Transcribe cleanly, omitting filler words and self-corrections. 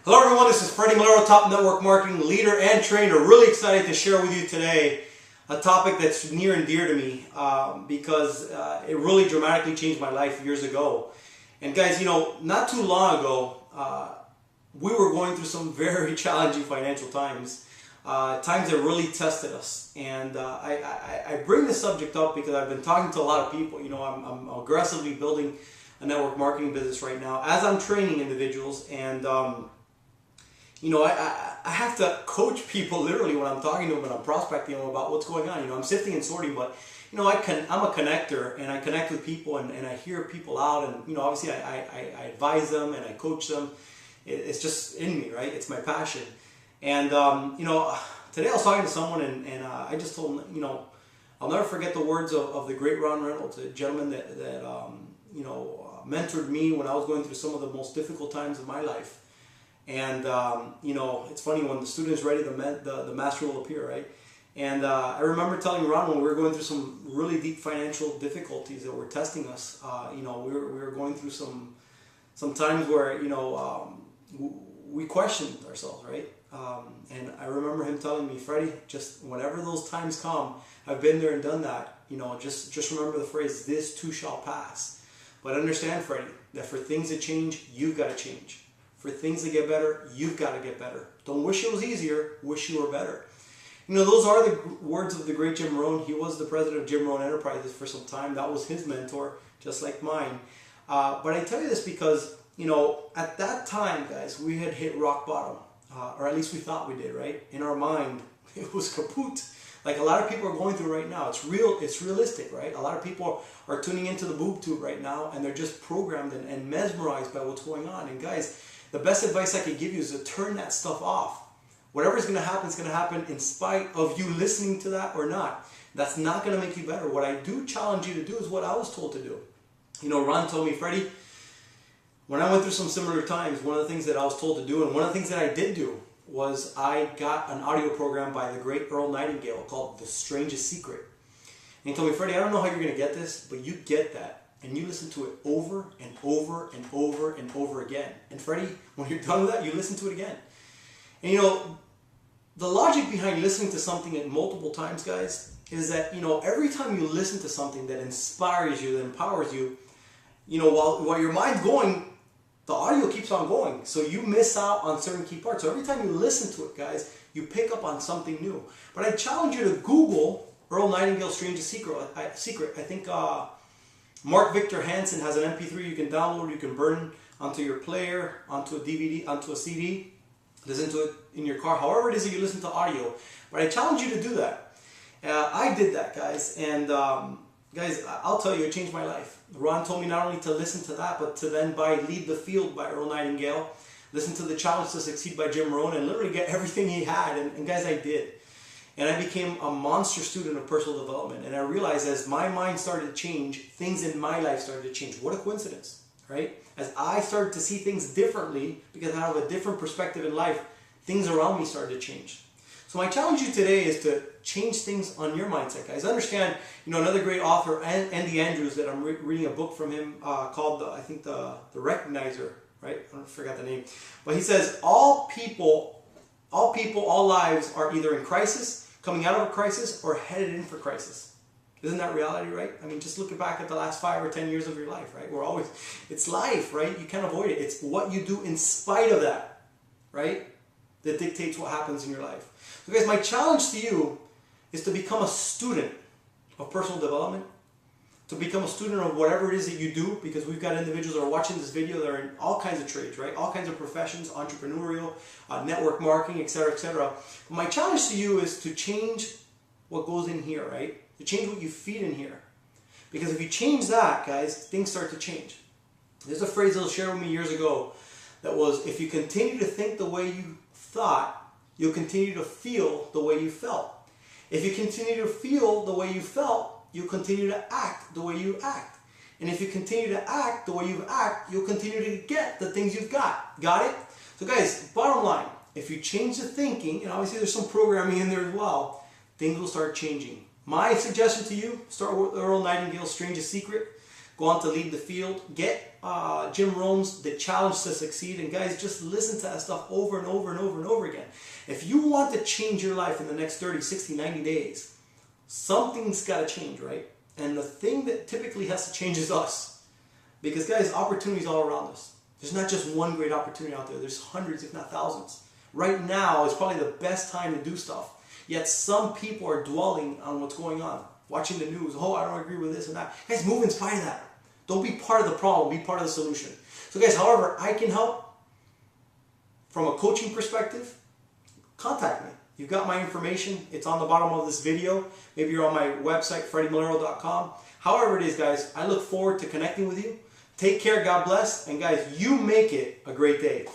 Hello everyone, this is Freddy Melero, top network marketing leader and trainer. Really excited to share with you today a topic that's near and dear to me because it really dramatically changed my life years ago. And guys, not too long ago, we were going through some very challenging financial times, times that really tested us. And I bring this subject up because I've been talking to a lot of people. I'm aggressively building a network marketing business right now as I'm training individuals, and I have to coach people literally when I'm talking to them and I'm prospecting them about what's going on. I'm sifting and sorting, but I'm a connector, and I connect with people, and I hear people out, and obviously I advise them and I coach them. It's just in me, right? It's my passion. And today I was talking to someone, and I just told them, I'll never forget the words of the Great Ron Reynolds, a gentleman that mentored me when I was going through some of the most difficult times of my life. And it's funny, when the student is ready, the master will appear, right? And I remember telling Ron, when we were going through some really deep financial difficulties that were testing us, we were going through some times where we questioned ourselves, right? And I remember him telling me, Freddie, just whenever those times come, I've been there and done that. Just remember the phrase, "This too shall pass." But understand, Freddie, that for things to change, you've got to change. For things to get better, you've got to get better. Don't wish it was easier, wish you were better. Those are the words of the Great Jim Rohn. He was the president of Jim Rohn Enterprises for some time. That was his mentor, just like mine. But I tell you this because, at that time, guys, we had hit rock bottom. Or at least we thought we did, right? In our mind, it was kaput. Like a lot of people are going through right now. It's realistic, right? A lot of people are tuning into the boob tube right now, and they're just programmed and mesmerized by what's going on. And guys, the best advice I could give you is to turn that stuff off. Whatever's going to happen is going to happen in spite of you listening to that or not. That's not going to make you better. What I do challenge you to do is what I was told to do. Ron told me, Freddie, when I went through some similar times, one of the things that I was told to do, and one of the things that I did do, was I got an audio program by the great Earl Nightingale called The Strangest Secret. And he told me, Freddie, I don't know how you're going to get this, but you get that. And you listen to it over and over and over and over again. And Freddie, when you're done with that, you listen to it again. And the logic behind listening to something multiple times, guys, is that, every time you listen to something that inspires you, that empowers you, while your mind's going, the audio keeps on going. So you miss out on certain key parts. So every time you listen to it, guys, you pick up on something new. But I challenge you to Google Earl Nightingale's Strangest Secret. I think Mark Victor Hansen has an MP3 you can download, you can burn onto your player, onto a DVD, onto a CD, listen to it in your car, however it is that you listen to audio. But I challenge you to do that. I did that, guys, and guys, I'll tell you, it changed my life. Ron told me not only to listen to that, but to then buy Lead the Field by Earl Nightingale, listen to The Challenge to Succeed by Jim Rohn, and literally get everything he had, and guys, I did. And I became a monster student of personal development. And I realized as my mind started to change, things in my life started to change. What a coincidence, right? As I started to see things differently, because I have a different perspective in life, things around me started to change. So my challenge to you today is to change things on your mindset, guys. Understand, another great author, Andy Andrews, that I'm reading a book from him called, the Recognizer, right? I forgot the name. But he says, all people, all lives are either in crisis, coming out of a crisis, or headed in for crisis. Isn't that reality, right? I mean, just looking back at the last 5 or 10 years of your life, right? It's life, right? You can't avoid it. It's what you do in spite of that, right, that dictates what happens in your life. So guys, my challenge to you is to become a student of personal development, to become a student of whatever it is that you do, because we've got individuals that are watching this video that are in all kinds of trades, right? All kinds of professions, entrepreneurial, network marketing, etc., etc. But my challenge to you is to change what goes in here, right? To change what you feed in here. Because if you change that, guys, things start to change. There's a phrase that was shared with me years ago that was, if you continue to think the way you thought, you'll continue to feel the way you felt. If you continue to feel the way you felt, you'll continue to act the way you act. And if you continue to act the way you act, you'll continue to get the things you've got. Got it? So guys, bottom line, if you change the thinking, and obviously there's some programming in there as well, things will start changing. My suggestion to you, start with Earl Nightingale's Strangest Secret. go on to lead the field. Get Jim Rohn's The Challenge to Succeed. And guys, just listen to that stuff over and over and over and over again. If you want to change your life in the next 30, 60, 90 days, something's got to change, right? And the thing that typically has to change is us. Because guys, opportunities all around us. There's not just one great opportunity out there. There's hundreds, if not thousands. Right now is probably the best time to do stuff. Yet some people are dwelling on what's going on. Watching the news. Oh, I don't agree with this and that. Guys, move in spite of that. Don't be part of the problem. Be part of the solution. So guys, however I can help from a coaching perspective, contact me. You've got my information. It's on the bottom of this video. Maybe you're on my website, freddymelero.com. However it is, guys, I look forward to connecting with you. Take care. God bless. And guys, you make it a great day.